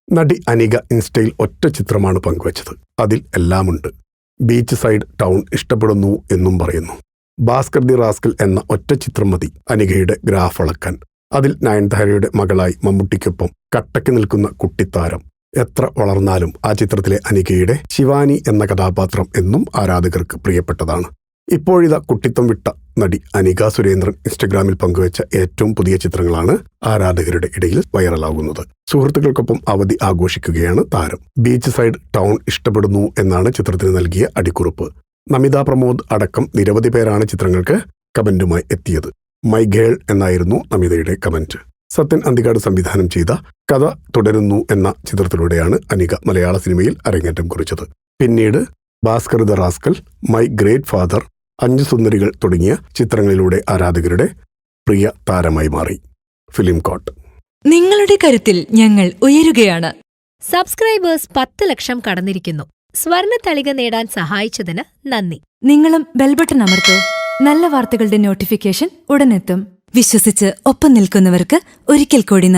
നടി അനിക ഇൻസ്റ്റയിൽ ഒറ്റ ചിത്രമാണ് പങ്കുവച്ചത്. അതിൽ എല്ലാമുണ്ട്. ബീച്ച് സൈഡ് ടൗൺ ഇഷ്ടപ്പെടുന്നു എന്നും പറയുന്നു. ഭാസ്കർ ദി റാസ്കൽ എന്ന ഒറ്റ ചിത്രം മതി അനികയുടെ ഗ്രാഫ് അളക്കാൻ. അതിൽ നയൻതാരയുടെ മകളായി മമ്മൂട്ടിക്കൊപ്പം കട്ടയ്ക്ക് നിൽക്കുന്ന കുട്ടിത്താരം. എത്ര വളർന്നാലും ആ ചിത്രത്തിലെ അനികയുടെ ശിവാനി എന്ന കഥാപാത്രം എന്നും ആരാധകർക്ക് പ്രിയപ്പെട്ടതാണ്. ഇപ്പോഴിതാ കുട്ടിത്തം വിട്ട നടി അനിക സുരേന്ദ്രൻ ഇൻസ്റ്റഗ്രാമിൽ പങ്കുവച്ച ഏറ്റവും പുതിയ ചിത്രങ്ങളാണ് ആരാധകരുടെ ഇടയിൽ വൈറലാകുന്നത്. സുഹൃത്തുക്കൾക്കൊപ്പം അവധി ആഘോഷിക്കുകയാണ് താരം. ബീച്ച് സൈഡ് ടൗൺ ഇഷ്ടപ്പെടുന്നു എന്നാണ് ചിത്രത്തിന് നൽകിയ അടിക്കുറിപ്പ്. നമിത പ്രമോദ് അടക്കം നിരവധി പേരാണ് ചിത്രങ്ങൾക്ക് കമന്റുമായി എത്തിയത്. മൈ ഗേൾ എന്നായിരുന്നു നമിതയുടെ കമന്റ്. സത്യൻ അന്തികാട് സംവിധാനം ചെയ്ത കഥ തുടരുന്നു എന്ന ചിത്രത്തിലൂടെയാണ് അനിക മലയാള സിനിമയിൽ അരങ്ങേറ്റം കുറിച്ചത്. പിന്നീട് Bhaskar the rascal, my great father, 5 സുന്ദരികൾ തുടങ്ങിയ ചിത്രങ്ങളിലൂടെ ആരാധകരുടെ പ്രിയ താരമായി മാറി. ഫിലിം കോട്ട്. നിങ്ങളുടെ കരുത്തിൽ ഞങ്ങൾ ഉയരുകയാണ്. സബ്സ്ക്രൈബേഴ്സ് 10 ലക്ഷം കടന്നിരിക്കുന്നു. സ്വർണ തളിക നേടാൻ സഹായിച്ചതിന് നന്ദി. നിങ്ങളും ബെൽബട്ടൺ അമർത്തോ. നല്ല വാർത്തകളുടെ നോട്ടിഫിക്കേഷൻ ഉടനെത്തും. വിശ്വസിച്ച് ഒപ്പം നിൽക്കുന്നവർക്ക് ഒരിക്കൽ കൂടി നന്ദി.